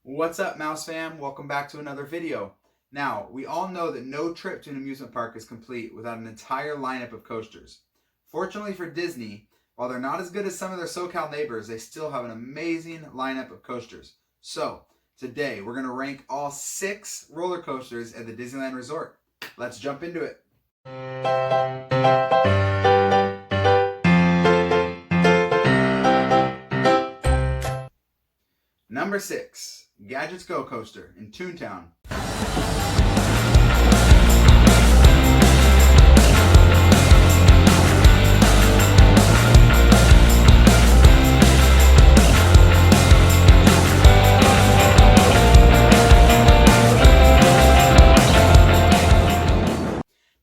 What's up, Mouse fam? Welcome back to another video. Now, we all know that no trip to an amusement park is complete without an entire lineup of coasters. Fortunately for Disney, while they're not as good as some of their SoCal neighbors, they still have an amazing lineup of coasters. So, today we're going to rank all 6 roller coasters at the Disneyland Resort. Let's jump into it. Number 6, Gadgets Go Coaster in Toontown.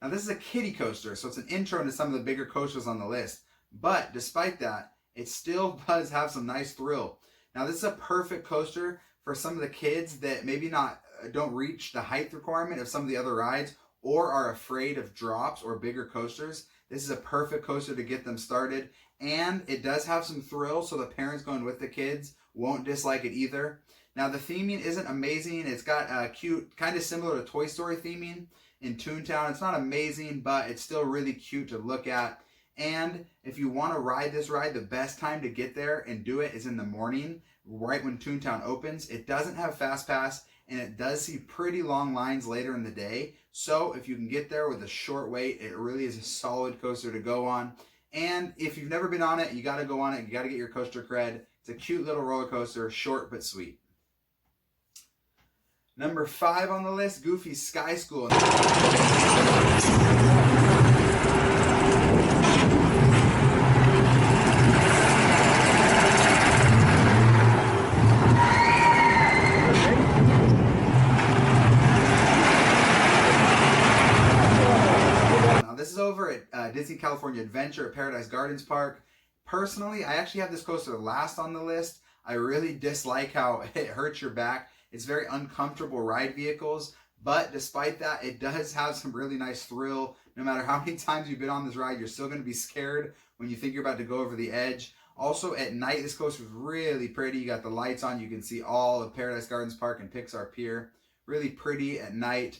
Now this is a kiddie coaster, so it's an intro into some of the bigger coasters on the list. But despite that, it still does have some nice thrill. Now this is a perfect coaster for some of the kids that maybe don't reach the height requirement of some of the other rides or are afraid of drops or bigger coasters. This is a perfect coaster to get them started, and it does have some thrill, so the parents going with the kids won't dislike it either. Now the theming isn't amazing. It's got a cute, kind of similar to Toy Story theming in Toontown. It's not amazing, but it's still really cute to look at. And if you want to ride this ride, the best time to get there and do it is in the morning, right when Toontown opens. It doesn't have Fast Pass, and it does see pretty long lines later in the day. So if you can get there with a short wait, it really is a solid coaster to go on. And if you've never been on it, you got to go on it. You got to get your coaster cred. It's a cute little roller coaster, short but sweet. Number 5 on the list, Goofy's Sky School. This is over at Disney California Adventure at Paradise Gardens Park. Personally, I actually have this coaster last on the list. I really dislike how it hurts your back. It's very uncomfortable ride vehicles, but despite that, it does have some really nice thrill. No matter how many times you've been on this ride, you're still going to be scared when you think you're about to go over the edge. Also, at night, this coaster is really pretty. You got the lights on. You can see all of Paradise Gardens Park and Pixar Pier. Really pretty at night.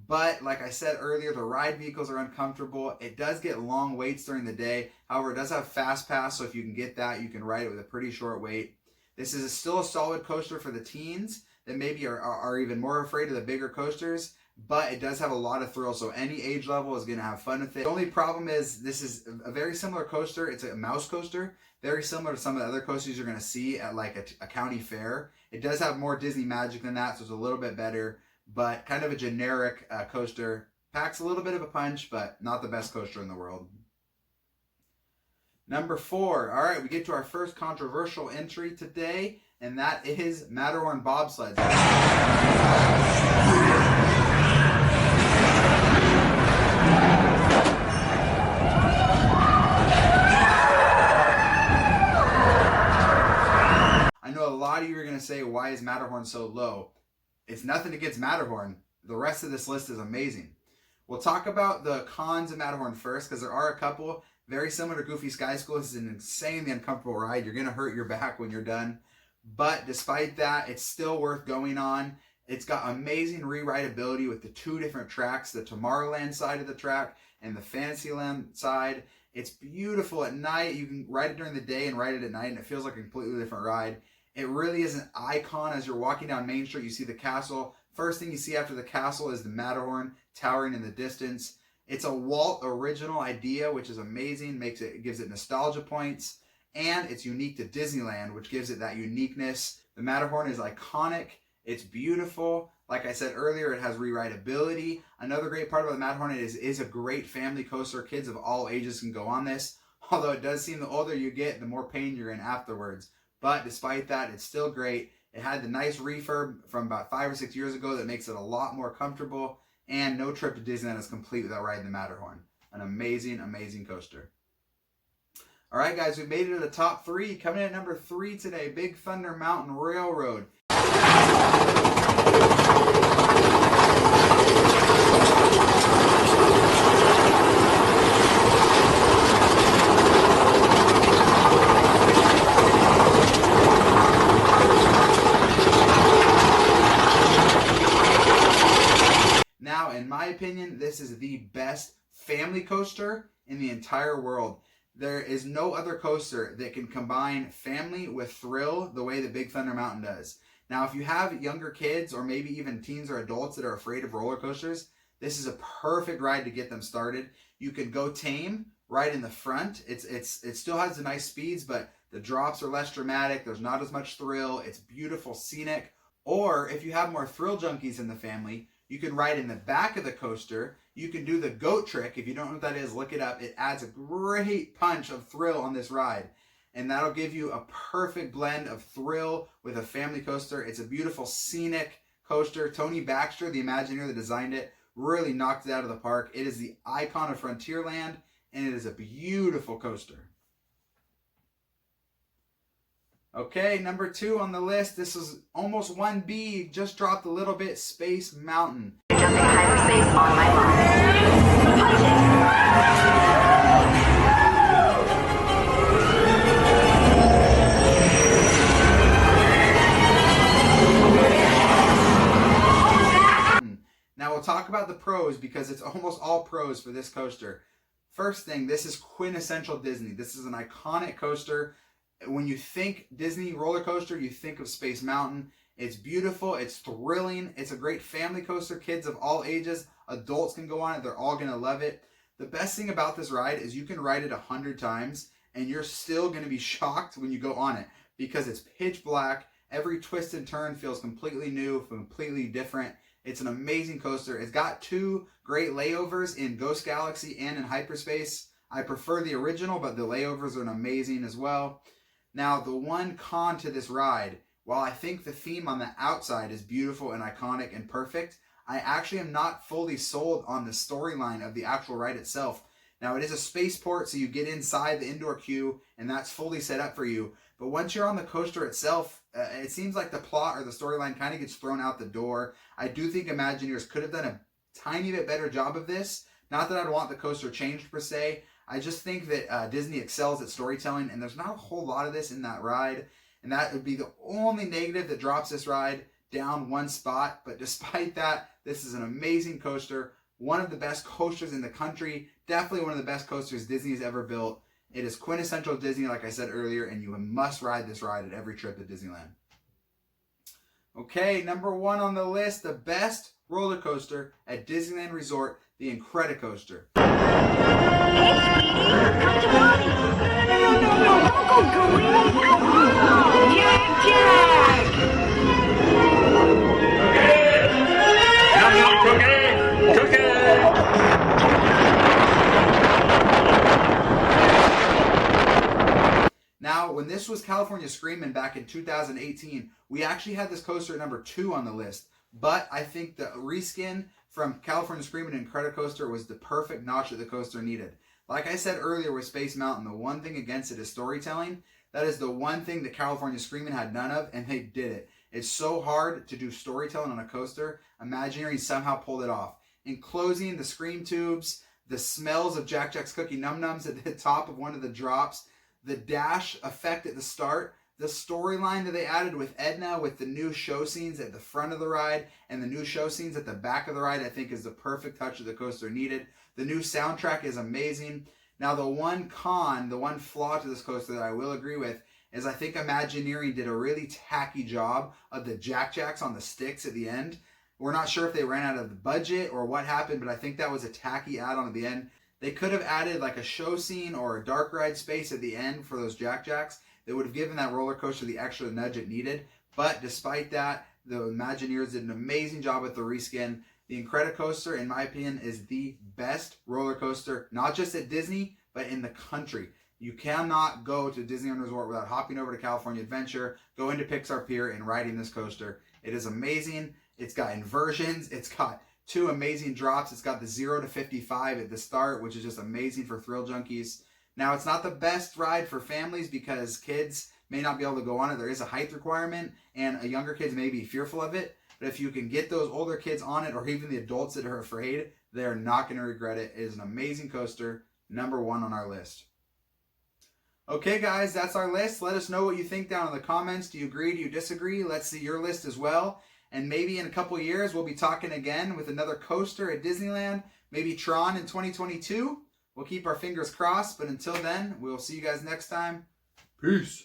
But like I said earlier, the ride vehicles are uncomfortable. It does get long waits during the day. However, it does have Fast Pass, so if you can get that, you can ride it with a pretty short wait. This is still a solid coaster for the teens that maybe are even more afraid of the bigger coasters, but it does have a lot of thrill, so any age level is going to have fun with it. The only problem is this is a very similar coaster. It's a mouse coaster, very similar to some of the other coasters you're going to see at like a county fair. It does have more Disney magic than that, so it's a little bit better, but kind of a generic coaster. Packs a little bit of a punch, but not the best coaster in the world. Number 4. All right, we get to our first controversial entry today, and that is Matterhorn bobsleds. I know a lot of you are going to say, why is Matterhorn so low? It's nothing against Matterhorn. The rest of this list is amazing. We'll talk about the cons of Matterhorn first, because there are a couple. Very similar to Goofy Sky School. This is an insanely uncomfortable ride. You're going to hurt your back when you're done. But despite that, it's still worth going on. It's got amazing re-rideability with the 2 different tracks, the Tomorrowland side of the track and the Fantasyland side. It's beautiful at night. You can ride it during the day and ride it at night, and it feels like a completely different ride. It really is an icon. As you're walking down Main Street, you see the castle. First thing you see after the castle is the Matterhorn towering in the distance. It's a Walt original idea, which is amazing. It gives it nostalgia points, and it's unique to Disneyland, which gives it that uniqueness. The Matterhorn is iconic. It's beautiful. Like I said earlier, it has re-rideability. Another great part about the Matterhorn is a great family coaster. Kids of all ages can go on this. Although it does seem the older you get, the more pain you're in afterwards. But despite that, it's still great. It had the nice refurb from about 5 or 6 years ago that makes it a lot more comfortable. And no trip to Disneyland is complete without riding the Matterhorn. An amazing, amazing coaster. All right, guys, we made it to the top 3. Coming in at number 3 today, Big Thunder Mountain Railroad. my opinion, this is the best family coaster in the entire world. There is no other coaster that can combine family with thrill the way that Big Thunder Mountain does. Now, if you have younger kids or maybe even teens or adults that are afraid of roller coasters, this is a perfect ride to get them started. You could go tame right in the front. It still has the nice speeds, but the drops are less dramatic. There's not as much thrill. It's beautiful, scenic. Or if you have more thrill junkies in the family, you can ride in the back of the coaster. You can do the goat trick. If you don't know what that is, look it up. It adds a great punch of thrill on this ride. And that'll give you a perfect blend of thrill with a family coaster. It's a beautiful, scenic coaster. Tony Baxter, the Imagineer that designed it, really knocked it out of the park. It is the icon of Frontierland, and it is a beautiful coaster. Okay, number 2 on the list. This is almost 1B, just dropped a little bit. Space Mountain. Jumping hyperspace on my line. Punch it. Now we'll talk about the pros because it's almost all pros for this coaster. First thing, this is quintessential Disney. This is an iconic coaster. When you think Disney roller coaster, you think of Space Mountain. It's beautiful, it's thrilling, it's a great family coaster. Kids of all ages, adults can go on it, they're all gonna love it. The best thing about this ride is you can ride it 100 times and you're still gonna be shocked when you go on it because it's pitch black. Every twist and turn feels completely new, completely different. It's an amazing coaster. It's got 2 great layovers in Ghost Galaxy and in hyperspace. I prefer the original, but the layovers are amazing as well. Now, the one con to this ride, while I think the theme on the outside is beautiful and iconic and perfect, I actually am not fully sold on the storyline of the actual ride itself. Now, it is a spaceport, so you get inside the indoor queue, and that's fully set up for you. But once you're on the coaster itself, it seems like the plot or the storyline kind of gets thrown out the door. I do think Imagineers could have done a tiny bit better job of this. Not that I'd want the coaster changed per se. I just think that Disney excels at storytelling, and there's not a whole lot of this in that ride. And that would be the only negative that drops this ride down 1 spot. But despite that, this is an amazing coaster. One of the best coasters in the country. Definitely one of the best coasters Disney has ever built. It is quintessential Disney, like I said earlier, and you must ride this ride at every trip to Disneyland. Okay, number 1 on the list, the best roller coaster at Disneyland Resort, the Incredicoaster. Hey, sweetie, come to mommy. No, don't go gooey. Come on. Jack. Cookie! Now, when this was California Screamin' back in 2018, we actually had this coaster at number 2 on the list. But I think the reskin from California Screamin' and Incredicoaster was the perfect notch that the coaster needed. Like I said earlier with Space Mountain, the one thing against it is storytelling. That is the one thing that California Screamin' had none of, and they did it. It's so hard to do storytelling on a coaster. Imagineering somehow pulled it off. In closing, the scream tubes, the smells of Jack Jack's Cookie Num Nums at the top of one of the drops, the dash effect at the start, the storyline that they added with Edna with the new show scenes at the front of the ride and the new show scenes at the back of the ride, I think is the perfect touch that the coaster needed. The new soundtrack is amazing. Now, the one con, the one flaw to this coaster that I will agree with is I think Imagineering did a really tacky job of the Jack Jacks on the sticks at the end. We're not sure if they ran out of the budget or what happened, but I think that was a tacky add-on at the end. They could have added like a show scene or a dark ride space at the end for those Jack Jacks that would have given that roller coaster the extra nudge it needed. But despite that, the Imagineers did an amazing job with the reskin. The Incredicoaster, in my opinion, is the best roller coaster, not just at Disney, but in the country. You cannot go to Disneyland Resort without hopping over to California Adventure, going to Pixar Pier, and riding this coaster. It is amazing. It's got inversions. It's got 2 amazing drops. It's got the 0 to 55 at the start, which is just amazing for thrill junkies. Now, it's not the best ride for families because kids may not be able to go on it. There is a height requirement, and younger kids may be fearful of it. But if you can get those older kids on it, or even the adults that are afraid, they're not going to regret it. It is an amazing coaster, number 1 on our list. Okay, guys, that's our list. Let us know what you think down in the comments. Do you agree? Do you disagree? Let's see your list as well. And maybe in a couple years, we'll be talking again with another coaster at Disneyland. Maybe Tron in 2022. We'll keep our fingers crossed. But until then, we'll see you guys next time. Peace.